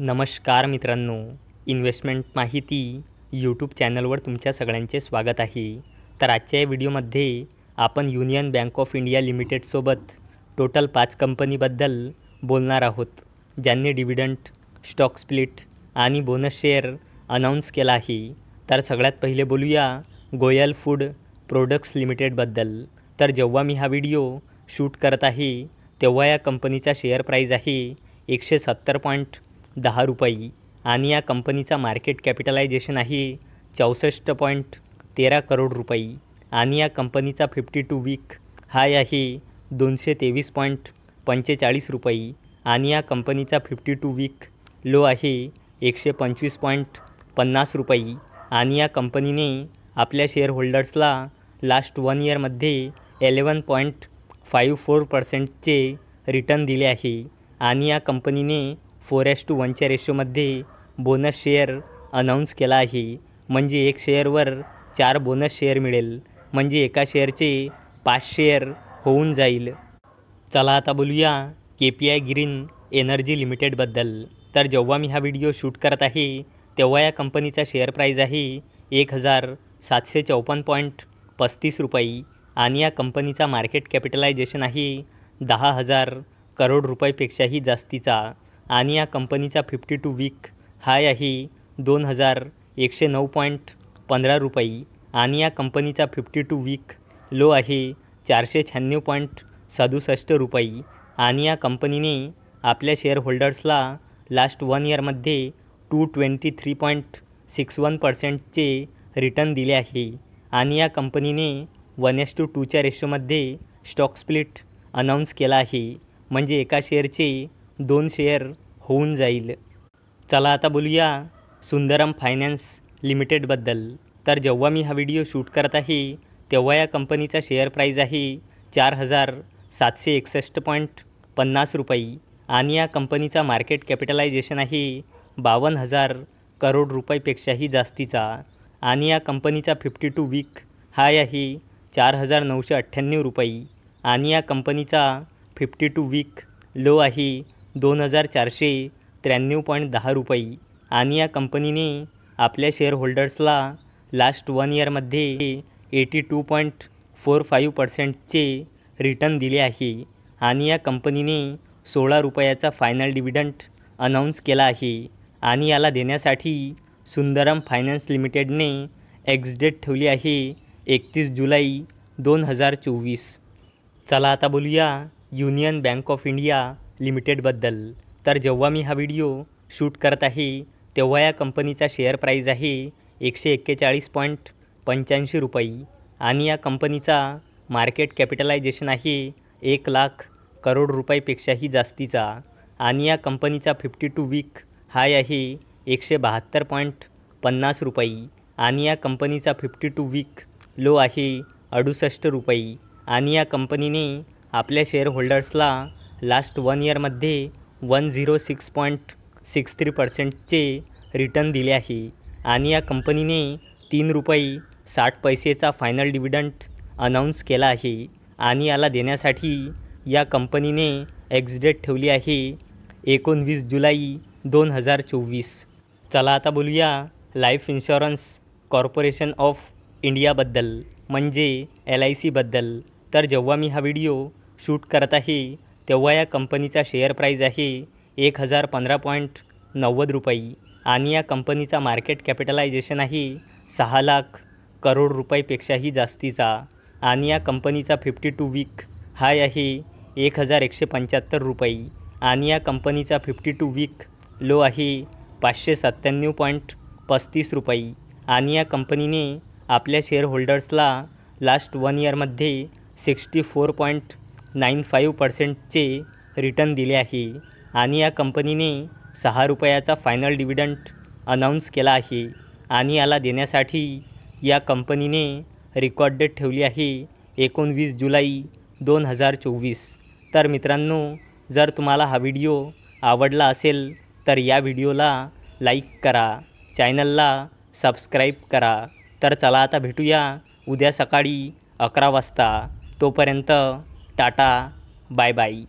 नमस्कार मित्रांनो, इन्व्हेस्टमेंट माहिती यूट्यूब चॅनलवर तुमच्या सगळ्यांचे स्वागत आहे. तर आजच्या या व्हिडिओमध्ये आपण युनियन बँक ऑफ इंडिया लिमिटेडसोबत टोटल 5 कंपनीबद्दल बोलणार आहोत, ज्यांनी डिव्हिडंड, स्टॉक स्प्लिट आणि बोनस शेअर अनाऊन्स केला आहे. तर सगळ्यात पहिले बोलूया गोयल फूड प्रोडक्ट्स लिमिटेडबद्दल. तर जेव्हा मी हा व्हिडिओ शूट करत आहे तेव्हा या कंपनीचा शेअर प्राईज आहे 170.10 रुपये आणि या कंपनीचा मार्केट कॅपिटलायझेशन आहे 64.13 करोड रुपये आणि या कंपनीचा 52 वीक हाय आहे 223.45 रुपये आणि या कंपनीचा 52 वीक लो आहे 125.50 रुपये आणि या कंपनीने आपल्या शेअर होल्डर्सला लास्ट 1 इयरमध्ये 11.54%चे रिटर्न दिले आहे आणि या कंपनीने 4:1 च्या रेशोमध्ये बोनस शेअर अनाऊन्स केला आहे. म्हणजे एक शेअरवर 4 बोनस शेअर मिळेल, म्हणजे एका शेअरचे 5 शेअर होऊन जाईल. चला आता बोलूया KPI ग्रीन एनर्जी लिमिटेडबद्दल. तर जेव्हा मी हा व्हिडिओ शूट करत आहे तेव्हा या कंपनीचा शेअर प्राईज आहे 1754.35 रुपये आणि या कंपनीचा मार्केट कॅपिटलायझेशन आहे 10,000 करोड रुपयापेक्षाही जास्तीचा आणि या कंपनीचा 52 वीक हाय आहे 2109.15 रुपये आणि या कंपनीचा 52 वीक लो आहे 496.67 रुपये आणि या कंपनीने आपल्या शेअर होल्डर्सला लास्ट 1 इयरमध्ये 223.61%चे रिटर्न दिले आहे आणि या कंपनीने 1:2 च्या रेशोमध्ये स्टॉक स्प्लिट अनाऊन्स केला आहे, म्हणजे एका शेअरचे 2 शेअर होऊन जाईल. चला आता बोलूया सुंदरम फायनान्स लिमिटेडबद्दल. तर जेव्हा मी हा व्हिडिओ शूट करत आहे तेव्हा या कंपनीचा शेअर प्राईज आहे 4,761.50 रुपये आणि या कंपनीचा मार्केट कॅपिटलायझेशन आहे 52,000 करोड रुपयापेक्षाही जास्तीचा आणि या कंपनीचा 52 वीक हाय आहे 4,998 रुपये आणि या कंपनीचा 52 वीक लो आहे 2,493.10 रुपये आणि या कंपनीने आपल्या शेअर होल्डर्सला लास्ट 1 इयरमध्ये 82.45%चे रिटर्न दिले आहे आणि या कंपनीने 16 रुपयाचा फायनल डिव्हिडंड अनाऊन्स केला आहे आणि याला देण्यासाठी सुंदरम फायनान्स लिमिटेडने एक्सडेट ठेवली आहे 31 जुलै 2024. चला आता बोलूया युनियन बँक ऑफ इंडिया लिमिटेडबद्दल. तर जेव्हा मी हा व्हिडिओ शूट करत आहे तेव्हा या कंपनीचा शेअर प्राईज आहे 141.85 रुपये आणि या कंपनीचा मार्केट कॅपिटलायझेशन आहे 1,00,000 करोड रुपयापेक्षाही जास्तीचा आणि या कंपनीचा 52 वीक हाय आहे 172.50 रुपये आणि या कंपनीचा 52 वीक लो आहे 68 रुपये आणि या कंपनीने आपल्या शेअर होल्डर्सला लास्ट 1 इयरमध्ये 106.63%चे रिटर्न दिले आहे आणि या कंपनीने 3 रुपये 60 पैसेचा फायनल डिव्हिडंड अनाऊन्स केला आहे आणि याला देण्यासाठी या कंपनीने एक्सडेट ठेवली आहे 19 जुलै 2024. चला आता बोलूया लाईफ इन्शुरन्स कॉर्पोरेशन ऑफ इंडियाबद्दल, म्हणजे LICबद्दल. तर जेव्हा मी हा व्हिडिओ शूट करत आहे तेव्हा या कंपनीचा शेअर प्राईज आहे 1,015.90 रुपये आणि या कंपनीचा मार्केट कॅपिटलायझेशन आहे 6,00,000 करोड रुपयापेक्षाही जास्तीचा आणि या कंपनीचा 52 वीक हाय आहे 1,175 रुपये आणि या कंपनीचा 52 वीक लो आहे 597.35 रुपये आणि या कंपनीने आपल्या शेअर होल्डर्सला लास्ट 1 इयरमध्ये 64.95%चे रिटर्न दिले आहे आणि या कंपनीने 6 रुपयाचा फायनल डिव्हिडंड अनाऊन्स केला आहे आणि याला देण्यासाठी या कंपनीने रेकॉर्ड डेट ठेवली आहे 19 जुलै 2024. तर मित्रांनो, जर तुम्हाला हा व्हिडिओ आवडला असेल तर या व्हिडिओला लाईक करा, चॅनलला सबस्क्राईब करा. तर चला आता भेटूया उद्या सकाळी 11 वाजता. तोपर्यंत टाटा, बाय बाय.